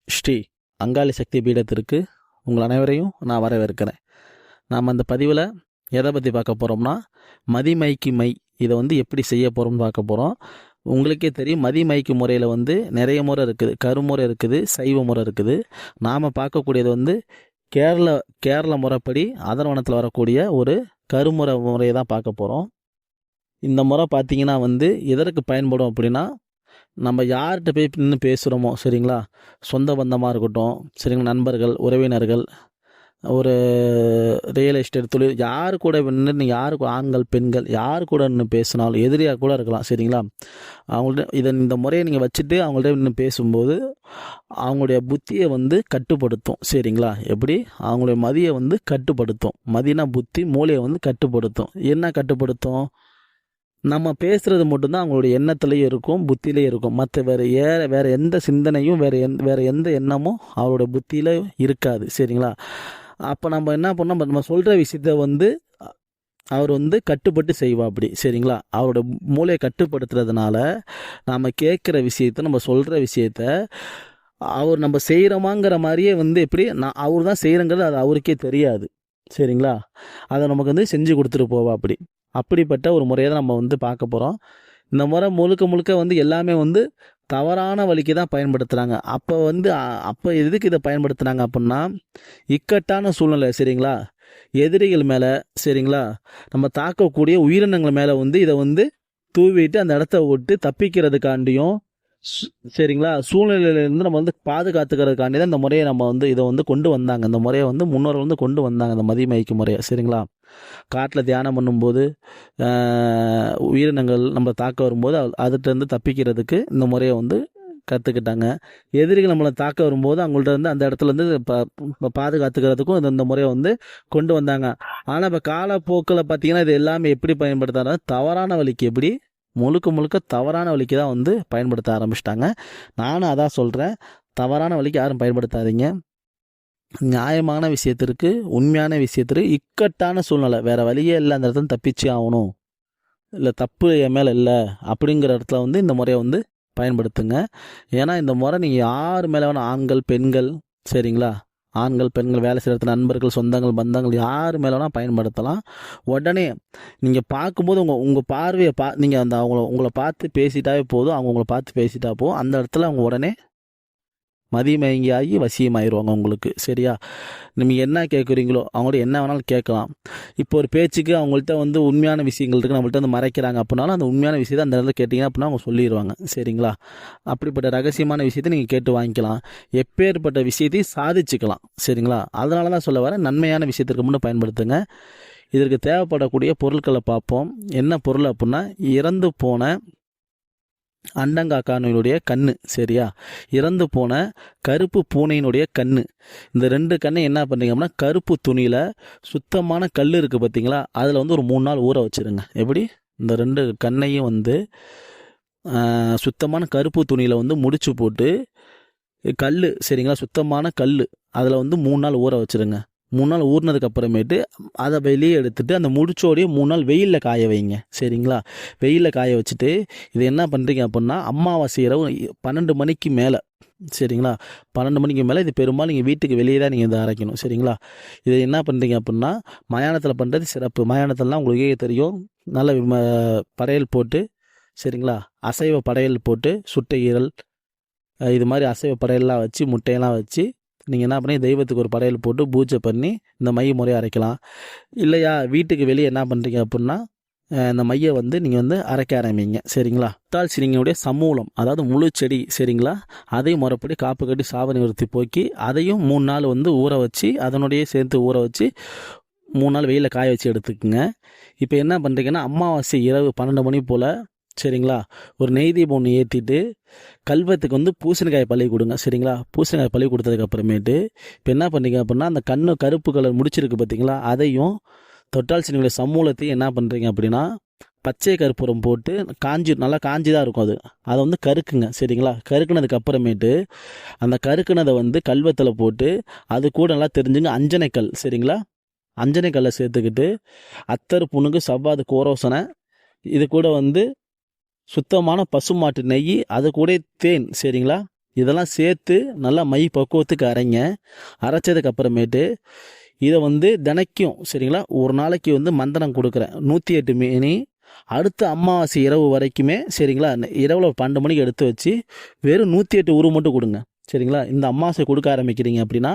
ஸ்ரீ அங்காளி சக்தி பீடத்திற்கு உங்கள் அனைவரையும் நான் வரவேற்கிறேன். நாம் அந்த பதிவில் எதை பற்றி பார்க்க போகிறோம்னா, மதிமைக்கு மை இதை எப்படி செய்ய போகிறோம்னு பார்க்க போகிறோம். உங்களுக்கே தெரியும், மதிமைக்கு முறையில் நிறைய முறை இருக்குது. கருமுறை இருக்குது, சைவ முறை இருக்குது. நாம் பார்க்கக்கூடியது கேரள முறைப்படி அதர்வனத்தில் வரக்கூடிய ஒரு கருமுறை முறையை தான் பார்க்க போகிறோம். இந்த முறை பார்த்திங்கன்னா எதற்கு பயன்படும் அப்படின்னா, நம்ம யார்கிட்ட போய் நின்று பேசுகிறோமோ சரிங்களா, சொந்த பந்தமாக இருக்கட்டும் சரிங்களா, நண்பர்கள், உறவினர்கள், ஒரு ரியல் எஸ்டேட் தொழில், யார் கூட நின்று யாருக்கு ஆண்கள் பெண்கள் யார் கூட நின்று பேசினாலும் எதிரியாக கூட இருக்கலாம் சரிங்களா. அவங்கள்ட்ட இந்த முறையை நீங்கள் வச்சுட்டு அவங்கள்ட்ட நின்று பேசும்போது அவங்களுடைய புத்தியை கட்டுப்படுத்தும் சரிங்களா. எப்படி அவங்களுடைய மதியை கட்டுப்படுத்தும். மதினா புத்தி, மூளையை கட்டுப்படுத்தும். என்ன கட்டுப்படுத்தும்? நம்ம பேசுகிறது மட்டும்தான் அவங்களுடைய எண்ணத்துலேயும் இருக்கும், புத்தியிலையும் இருக்கும். மற்ற வேறு எந்த சிந்தனையும் வேறு எந்த எண்ணமும் அவருடைய புத்தியில் இருக்காது சரிங்களா. அப்போ நம்ம என்ன பண்ணோம், நம்ம சொல்கிற விஷயத்த அவர் கட்டுப்பட்டு செய்வா அப்படி சரிங்களா. அவரோட மூளையை கட்டுப்படுத்துறதுனால நாம் கேட்குற விஷயத்த, நம்ம சொல்கிற விஷயத்த அவர் நம்ம செய்கிறோமாங்கிற மாதிரியே எப்படி அவர் தான் செய்கிறங்கிறது அது அவருக்கே தெரியாது சரிங்களா. அதை நமக்கு செஞ்சு கொடுத்துட்டு போவா அப்படிப்பட்ட ஒரு முறையை தான் நம்ம பார்க்க போகிறோம். இந்த முறை முழுக்க எல்லாமே தவறான வழிக்கு தான் பயன்படுத்துகிறாங்க. அப்போ எதுக்கு இதை பயன்படுத்துனாங்க அப்படின்னா, இக்கட்டான சூழ்நிலை சரிங்களா, எதிரிகள் மேலே சரிங்களா, நம்ம தாக்கக்கூடிய உயிரினங்கள் மேலே இதை தூவிட்டு அந்த இடத்த விட்டு தப்பிக்கிறதுக்காண்டியும் சரிங்களா, சூழ்நிலையிலேருந்து நம்ம பாதுகாத்துக்கிறதுக்காண்டி தான் இந்த முறையை நம்ம இதை கொண்டு வந்தாங்க. இந்த முறையை முன்னோர்கள் கொண்டு வந்தாங்க, இந்த மதிமைக்கு முறையை சரிங்களா. காட்டில் தியானம் பண்ணும்போது உயிரினங்கள் நம்ம தாக்க வரும்போது அதுகிட்ட தப்பிக்கிறதுக்கு இந்த முறையை கற்றுக்கிட்டாங்க. எதிரிகள் நம்மளை தாக்க வரும்போது அவங்கள்ட்ட அந்த இடத்துல பாதுகாத்துக்கிறதுக்கும் இந்த முறையை கொண்டு வந்தாங்க. ஆனால் இப்போ காலப்போக்கில் பார்த்திங்கன்னா இது எல்லாமே எப்படி பயன்படுத்தாங்க, தவறான வழிக்கு, எப்படி முழுக்க தவறான வழிக்கு தான் பயன்படுத்த ஆரம்பிச்சிட்டாங்க. நானும் அதான் சொல்கிறேன், தவறான வழிக்கு யாரும் பயன்படுத்தாதீங்க. நியாயமான விஷயத்திற்கு, உண்மையான விஷயத்திற்கு, இக்கட்டான சூழ்நிலை, வேறு வழியே இல்லை, அந்த இடத்துல தப்பிச்சு ஆகணும், இல்லை தப்பு என் மேலே இல்லை அப்படிங்கிற இடத்துல இந்த முறையை பயன்படுத்துங்க. ஏன்னா இந்த முறை நீங்கள் யார் மேலே வேணால், ஆண்கள் பெண்கள் சரிங்களா, ஆண்கள் பெண்கள், வேலை செய்கிற இடத்துல நண்பர்கள், சொந்தங்கள், பந்தங்கள், யார் மேலே வேணால் பயன்படுத்தலாம். உடனே நீங்கள் பார்க்கும்போது உங்கள் பார்வையை நீங்கள் உங்களை பார்த்து பேசிட்டாவே போதும், உங்களை பார்த்து பேசிட்டா போதும், அந்த இடத்துல அவங்க உடனே மதிமயங்கியாகி வசியமாயிருவாங்க உங்களுக்கு சரியா. நீங்கள் என்ன கேட்குறீங்களோ அவங்கள்ட்ட என்ன வேணாலும் கேட்கலாம். இப்போ ஒரு பேச்சுக்கு அவங்கள்ட்ட உண்மையான விஷயங்கள் இருக்குது, நம்மள்ட்ட மறைக்கிறாங்க அப்படின்னாலும் அந்த உண்மையான விஷயத்தை அந்த இடத்துல கேட்டிங்க அப்படின்னா அவங்க சொல்லிடுவாங்க சரிங்களா. அப்படிப்பட்ட ரகசியமான விஷயத்தை நீங்கள் கேட்டு வாங்கிக்கலாம், எப்பேற்பட்ட விஷயத்தையும் சாதிச்சுக்கலாம் சரிங்களா. அதனால தான் சொல்ல வரேன், நன்மையான விஷயத்திற்கு முன்னே பயன்படுத்துங்க. இதற்கு தேவைப்படக்கூடிய பொருட்களை பார்ப்போம். என்ன பொருள் அப்படின்னா, இறந்து போன அண்டங்காக்கானுடைய கண்ணு சரியா, இறந்து போன கருப்பு பூனையினுடைய கண்ணு, இந்த 2 கண்ணை என்ன பண்ணுறீங்க அப்படின்னா, கருப்பு துணியில் சுத்தமான கல் இருக்குது பார்த்தீங்களா, அதில் ஒரு 3 நாள் ஊற வச்சுருங்க. எப்படி இந்த 2 கண்ணையும் சுத்தமான கருப்பு துணியில் முடிச்சு போட்டு, கல் சரிங்களா, சுத்தமான கல் அதில் 3 நாள் ஊற வச்சுருங்க. 3 நாள் ஊறினதுக்கு அப்புறமேட்டு அதை வெளியே எடுத்துகிட்டு அந்த முடிச்சோடையே 3 நாள் வெயிலில் காய வைங்க சரிங்களா. வெயிலில் காய வச்சுட்டு இது என்ன பண்ணுறீங்க அப்படின்னா, அமாவாசை இரவு 12 மணிக்கு மேலே சரிங்களா, 12 மணிக்கு மேலே இது பெரும்பாலும் நீங்கள் வீட்டுக்கு வெளியே தான் நீங்கள் இதை அரைக்கணும் சரிங்களா. இதை என்ன பண்ணுறீங்க அப்படின்னா, மயானத்தில் பண்ணுறது சிறப்பு. மயானத்தில்தான் உங்களுக்கே தெரியும், நல்ல படையல் போட்டு சரிங்களா, அசைவ படையல் போட்டு, சுட்ட ஈரல் இது மாதிரி அசைவ படையல்லாம் வச்சு, முட்டையெல்லாம் வச்சு நீங்கள் என்ன பண்ணி தெய்வத்துக்கு ஒரு படையல் போட்டு பூஜை பண்ணி இந்த மைய முறையை அரைக்கலாம். இல்லையா, வீட்டுக்கு வெளியே என்ன பண்ணுறீங்க அப்படின்னா, இந்த மையை நீங்கள் அரைக்க ஆரம்பிங்க சரிங்களா. தாள் சினிங்கனுடைய சமூலம், அதாவது முழு செடி சரிங்களா, அதையும் முறைப்படி காப்பு கட்டி சாப நிவர்த்தி போக்கி அதையும் 3 நாள் ஊற வச்சு, அதனுடைய சேர்த்து ஊற வச்சு 3 நாள் வெயிலில் காய வச்சு எடுத்துக்குங்க. இப்போ என்ன பண்ணுறீங்கன்னா, அமாவாசை இரவு 12 மணி போல் சரிங்களா, ஒரு நெய் தீபம் ஒன்று ஏற்றிட்டு கல்வத்துக்கு பூசணிக்காய் பழி கொடுங்க சரிங்களா. பூசணிக்காய் பழி கொடுத்ததுக்கு அப்புறமேட்டு இப்போ என்ன பண்ணுறீங்க அப்படின்னா, அந்த கண்ணு கருப்பு கலர் முடிச்சிருக்கு பார்த்தீங்களா, அதையும் தொட்டால் சினிங்களுடைய சமூலத்தையும் என்ன பண்ணுறீங்க அப்படின்னா, பச்சை கற்பூரம் போட்டு நல்லா காஞ்சி தான் இருக்கும், அதை கருக்குங்க சரிங்களா. கருக்குனதுக்கு அப்புறமேட்டு அந்த கருக்குனதை கல்வத்தில் போட்டு அது கூட நல்லா தெரிஞ்சுங்க அஞ்சனைக்கல் சரிங்களா. அஞ்சனைக்கல்லை சேர்த்துக்கிட்டு அத்தர், புணுகு, சவ்வாது, கோரோசனை, இது கூட சுத்தமான பசுமாட்டு நெய், அது கூட தேன் சரிங்களா. இதெல்லாம் சேர்த்து நல்லா மை பக்குவத்துக்கு அரைங்க. அரைச்சதுக்கு அப்புறமேட்டு இதை வந்து தினைக்கும் சரிங்களா, ஒரு நாளைக்கு வந்து மந்திரம் கொடுக்குறேன் 108 மினி. அடுத்த அமாவாசை இரவு வரைக்குமே சரிங்களா, இரவில் 12 மணிக்கு எடுத்து வச்சு வெறும் 108 உரு மட்டும் கொடுங்க சரிங்களா. இந்த அமாவாசை கொடுக்க ஆரம்பிக்கிறீங்க அப்படின்னா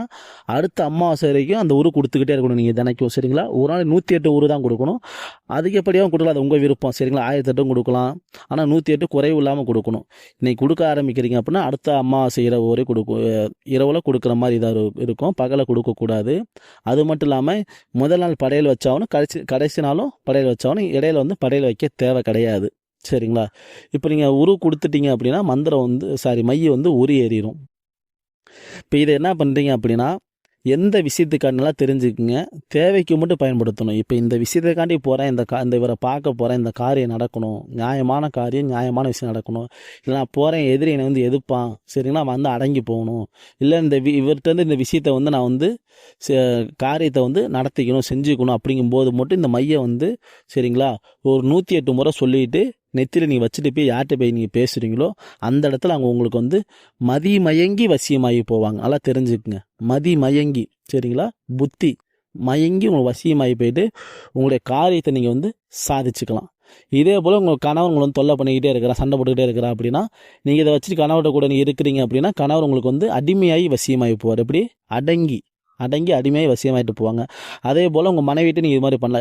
அடுத்த அமாவாசை வரைக்கும் அந்த உரு கொடுத்துக்கிட்டே இருக்கணும் நீங்கள் தினைக்கும் சரிங்களா. ஒரு நாள் 108 உரு தான் கொடுக்கணும். அதிகப்படியாகவும் கொடுக்கலாம், அது உங்கள் விருப்பம் சரிங்களா. 1008 கொடுக்கலாம், ஆனால் 108 குறைவு இல்லாமல் கொடுக்கணும். இன்றைக்கி கொடுக்க ஆரம்பிக்கிறீங்க அப்படின்னா அடுத்த அமாவாசை இரவு வரை இரவில் கொடுக்குற மாதிரி இதாக இருக்கும், பகலை கொடுக்கக்கூடாது. அது மட்டும் இல்லாமல் முதல் நாள் படையல் வச்சாலும் கடைசி நாளும் படையல் வச்சாலும் இடையில வந்து படையல் வைக்க தேவை கிடையாது சரிங்களா. இப்போ நீங்கள் உரு கொடுத்துட்டீங்க அப்படின்னா மந்திரம் வந்து மைய வந்து உரு ஏறிடும். இப்போ இதை என்ன பண்ணுறீங்க அப்படின்னா எந்த விஷயத்துக்காண்டிலாம் தெரிஞ்சுக்குங்க, தேவைக்கு மட்டும் பயன்படுத்தணும். இப்போ இந்த விஷயத்துக்காண்டி போகிறேன், இந்த இவரை பார்க்க போகிறேன், இந்த காரியம் நடக்கணும், நியாயமான காரியம் நியாயமான விஷயம் நடக்கணும், இல்லை நான் போகிறேன் எதிரி என்னை வந்து எதிர்ப்பான் சரிங்களா, வந்து அடங்கி போகணும், இல்லை இவர்கிட்ட இந்த விஷயத்தை வந்து நான் வந்து காரியத்தை வந்து நடத்திக்கணும் செஞ்சுக்கணும் அப்படிங்கும்போது மட்டும் இந்த மையம் வந்து சரிங்களா ஒரு 108 முறை சொல்லிட்டு நெத்தியில் நீங்கள் வச்சுட்டு போய் யார்கிட்ட போய் நீங்கள் பேசுகிறீங்களோ அந்த இடத்துல அவங்க உங்களுக்கு வந்து மயங்கி வசியமாகி போவாங்க. நல்லா தெரிஞ்சுக்குங்க, மயங்கி சரிங்களா, புத்தி மயங்கி உங்களுக்கு வசியமாகி போயிட்டு உங்களுடைய காரியத்தை நீங்கள் வந்து சாதிச்சுக்கலாம். இதே போல் உங்கள் கணவர் உங்களை வந்து தொல்லை பண்ணிக்கிட்டே இருக்கிறா, சண்டை போட்டுக்கிட்டே இருக்கிறா அப்படின்னா நீங்கள் இதை வச்சுட்டு கணவர்கிட்ட கூட நீங்கள் இருக்கிறீங்க அப்படின்னா கணவர் உங்களுக்கு வந்து அடிமையாகி வசியமாகி போவார். எப்படி அடங்கி அடிமையாகி வசியமாகிட்டு போவாங்க. அதே போல் உங்கள் மனைவிட்டு நீங்கள் இது மாதிரி பண்ணல,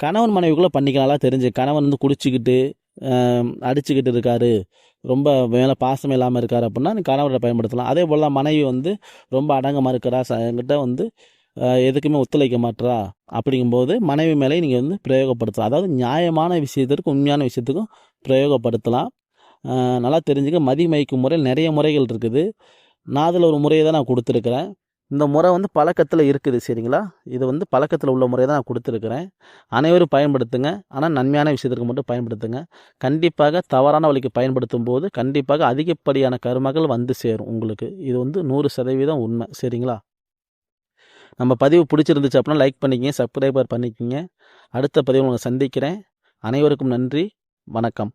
கணவன் மனைவிக்குள்ளே பண்ணிக்கலாம். தெரிஞ்சு கணவன் வந்து குடிச்சிக்கிட்டு அடிச்சுக்கிட்டு இருக்காரு, ரொம்ப மேலே பாசம் இல்லாமல் இருக்கார் அப்படின்னா நீ கணவரை பயன்படுத்தலாம். அதே போல் தான் மனைவி வந்து ரொம்ப அடங்கமாக இருக்கிறா, என்கிட்ட வந்து எதுக்குமே ஒத்துழைக்க மாட்டா அப்படிங்கும்போது மனைவி மேலே நீங்கள் வந்து பிரயோகப்படுத்தலாம். அதாவது நியாயமான விஷயத்திற்கும் உண்மையான விஷயத்துக்கும் பிரயோகப்படுத்தலாம். நல்லா தெரிஞ்சுக்க, மதிமயக்கும் முறையில் நிறைய முறைகள் இருக்குது. நான் அதில் ஒரு முறையை தான் நான் கொடுத்துருக்குறேன். இந்த முறை வந்து பழக்கத்தில் இருக்குது சரிங்களா. இது வந்து பழக்கத்தில் உள்ள முறையை தான் நான் கொடுத்துருக்குறேன். அனைவரும் பயன்படுத்துங்க, ஆனால் நன்மையான விஷயத்திற்கு மட்டும் பயன்படுத்துங்க. கண்டிப்பாக தவறான வழிக்கு பயன்படுத்தும் போது கண்டிப்பாக அதிகப்படியான கருமகள் வந்து சேரும் உங்களுக்கு. இது வந்து 100% உண்மை சரிங்களா. நம்ம பதிவு பிடிச்சிருந்துச்சு அப்படின்னா லைக் பண்ணிக்கிங்க, சப்ஸ்கிரைபர் பண்ணிக்கிங்க. அடுத்த பதிவு உங்களை சந்திக்கிறேன். அனைவருக்கும் நன்றி, வணக்கம்.